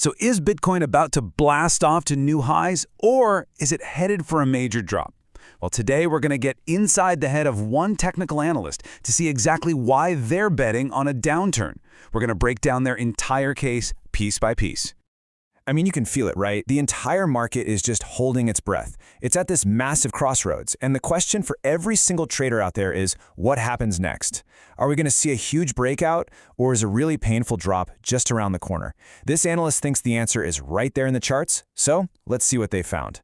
So is Bitcoin about to blast off to new highs, or is it headed for a major drop? Well, today we're going to get inside the head of one technical analyst to see exactly why they're betting on a downturn. We're going to break down their entire case piece by piece. I mean, you can feel it, right? The entire market is just holding its breath. It's at this massive crossroads, and the question for every single trader out there is, what happens next? Are we going to see a huge breakout, or is a really painful drop just around the corner? This analyst thinks the answer is right there in the charts, so let's see what they found.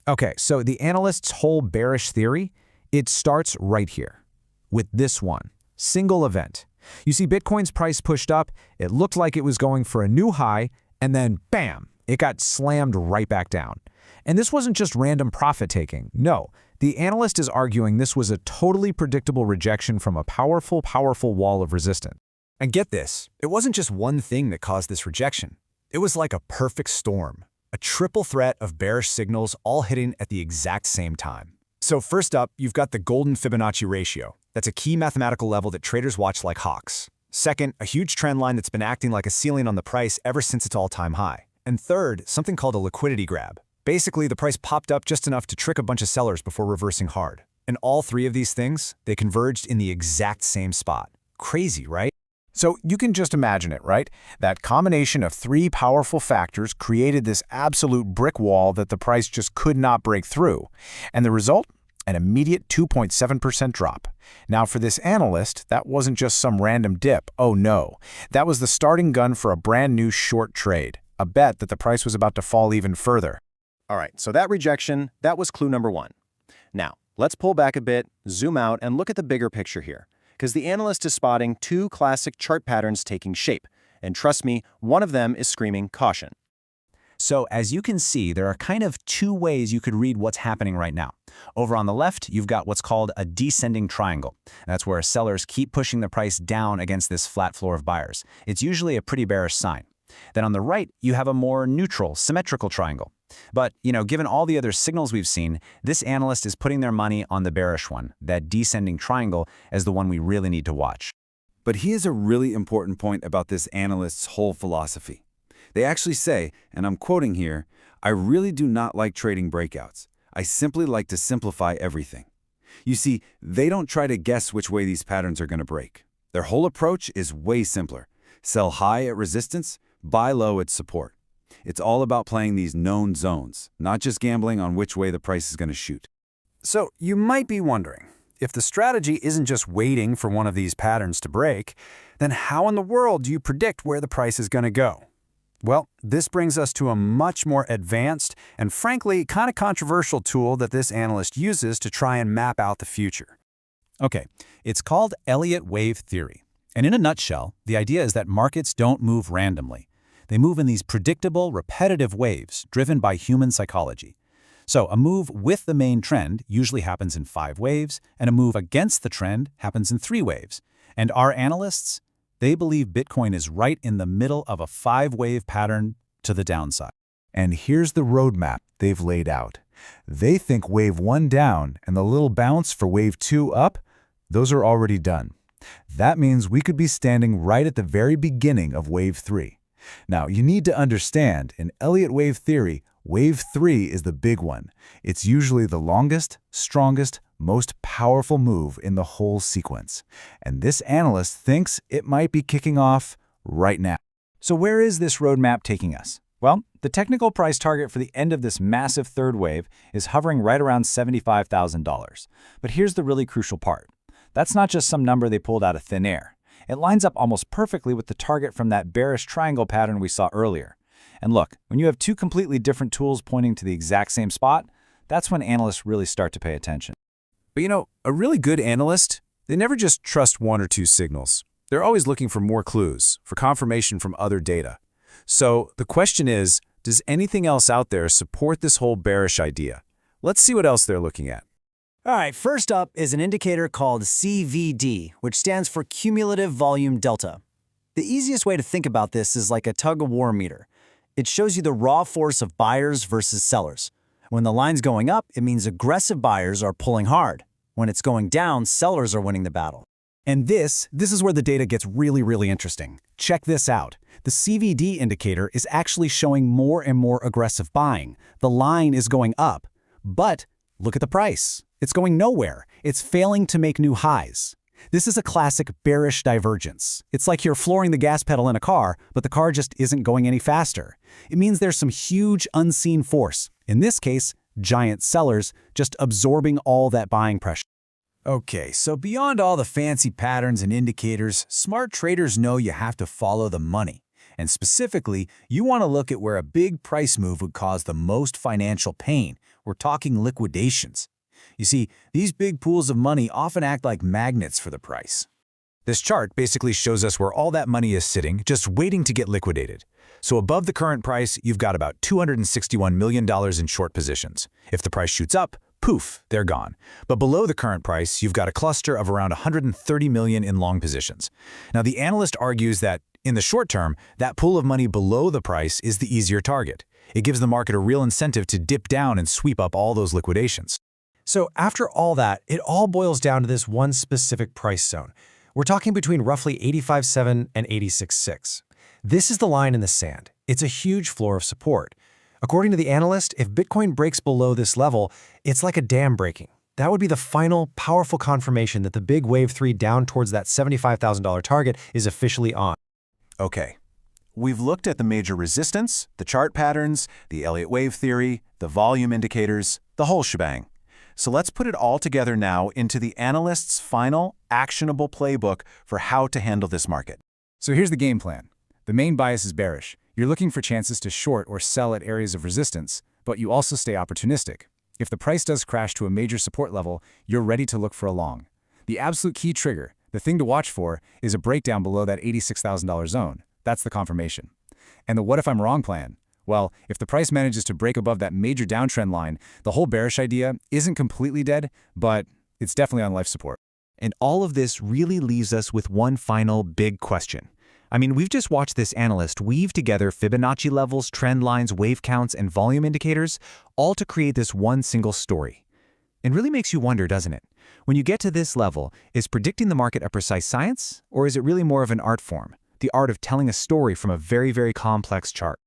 Okay, so the analyst's whole bearish theory, it starts right here, with this one, single event. You see Bitcoin's price pushed up, it looked like it was going for a new high, and then, bam, it got slammed right back down. And this wasn't just random profit-taking. No, the analyst is arguing this was a totally predictable rejection from a powerful, powerful wall of resistance. And get this, it wasn't just one thing that caused this rejection. It was like a perfect storm, a triple threat of bearish signals all hitting at the exact same time. So first up, you've got the golden Fibonacci ratio. That's a key mathematical level that traders watch like hawks. Second, a huge trend line that's been acting like a ceiling on the price ever since its all-time high. And third, something called a liquidity grab. Basically, the price popped up just enough to trick a bunch of sellers before reversing hard. And all three of these things, they converged in the exact same spot. Crazy, right? So you can just imagine it, right? That combination of three powerful factors created this absolute brick wall that the price just could not break through. And the result? An immediate 2.7% drop. Now for this analyst, that wasn't just some random dip. Oh no, that was the starting gun for a brand new short trade, a bet that the price was about to fall even further. All right, so that rejection, that was clue number one. Now, let's pull back a bit, zoom out, and look at the bigger picture here, because the analyst is spotting two classic chart patterns taking shape. And trust me, one of them is screaming caution. So as you can see, there are kind of two ways you could read what's happening right now. Over on the left, you've got what's called a descending triangle. That's where sellers keep pushing the price down against this flat floor of buyers. It's usually a pretty bearish sign. Then on the right, you have a more neutral, symmetrical triangle. But, given all the other signals we've seen, this analyst is putting their money on the bearish one, that descending triangle, as the one we really need to watch. But here's a really important point about this analyst's whole philosophy. They actually say, and I'm quoting here, "I really do not like trading breakouts. I simply like to simplify everything." You see, they don't try to guess which way these patterns are going to break. Their whole approach is way simpler. Sell high at resistance, buy low at support. It's all about playing these known zones, not just gambling on which way the price is going to shoot. So you might be wondering, if the strategy isn't just waiting for one of these patterns to break, then how in the world do you predict where the price is going to go? Well, this brings us to a much more advanced and frankly kind of controversial tool that this analyst uses to try and map out the future. Okay, it's called Elliott Wave theory. And in a nutshell, the idea is that markets don't move randomly. They move in these predictable, repetitive waves driven by human psychology. So a move with the main trend usually happens in 5 waves, and a move against the trend happens in 3 waves. And our analysts, they believe Bitcoin is right in the middle of a 5-wave pattern to the downside. And here's the roadmap they've laid out. They think wave 1 down and the little bounce for wave 2 up, those are already done. That means we could be standing right at the very beginning of wave 3. Now, you need to understand, in Elliott Wave theory, wave 3 is the big one. It's usually the longest, strongest, most powerful move in the whole sequence. And this analyst thinks it might be kicking off right now. So where is this roadmap taking us? Well, the technical price target for the end of this massive third wave is hovering right around $75,000. But here's the really crucial part. That's not just some number they pulled out of thin air. It lines up almost perfectly with the target from that bearish triangle pattern we saw earlier. And look, when you have two completely different tools pointing to the exact same spot, that's when analysts really start to pay attention. But a really good analyst, they never just trust one or two signals. They're always looking for more clues, for confirmation from other data. So the question is, does anything else out there support this whole bearish idea? Let's see what else they're looking at. All right, first up is an indicator called CVD, which stands for Cumulative Volume Delta. The easiest way to think about this is like a tug-of-war meter. It shows you the raw force of buyers versus sellers. When the line's going up, it means aggressive buyers are pulling hard. When it's going down, sellers are winning the battle. And this is where the data gets really, really interesting. Check this out. The CVD indicator is actually showing more and more aggressive buying. The line is going up. But look at the price. It's going nowhere. It's failing to make new highs. This is a classic bearish divergence. It's like you're flooring the gas pedal in a car, but the car just isn't going any faster. It means there's some huge unseen force, in this case, giant sellers, just absorbing all that buying pressure. Okay, so beyond all the fancy patterns and indicators, smart traders know you have to follow the money. And specifically, you want to look at where a big price move would cause the most financial pain. We're talking liquidations. You see, these big pools of money often act like magnets for the price. This chart basically shows us where all that money is sitting, just waiting to get liquidated. So above the current price, you've got about $261 million in short positions. If the price shoots up, poof, they're gone. But below the current price, you've got a cluster of around 130 million in long positions. Now, the analyst argues that, in the short term, that pool of money below the price is the easier target. It gives the market a real incentive to dip down and sweep up all those liquidations. So after all that, it all boils down to this one specific price zone. We're talking between roughly 85.7 and 86.6. This is the line in the sand. It's a huge floor of support. According to the analyst, if Bitcoin breaks below this level, it's like a dam breaking. That would be the final, powerful confirmation that the big wave 3 down towards that $75,000 target is officially on. Okay, we've looked at the major resistance, the chart patterns, the Elliott Wave theory, the volume indicators, the whole shebang. So let's put it all together now into the analyst's final, actionable playbook for how to handle this market. So here's the game plan. The main bias is bearish. You're looking for chances to short or sell at areas of resistance, but you also stay opportunistic. If the price does crash to a major support level, you're ready to look for a long. The absolute key trigger, the thing to watch for, is a breakdown below that $86,000 zone. That's the confirmation. And the what if I'm wrong plan? Well, if the price manages to break above that major downtrend line, the whole bearish idea isn't completely dead, but it's definitely on life support. And all of this really leaves us with one final big question. I mean, we've just watched this analyst weave together Fibonacci levels, trend lines, wave counts, and volume indicators, all to create this one single story. It really makes you wonder, doesn't it? When you get to this level, is predicting the market a precise science, or is it really more of an art form, the art of telling a story from a very, very complex chart?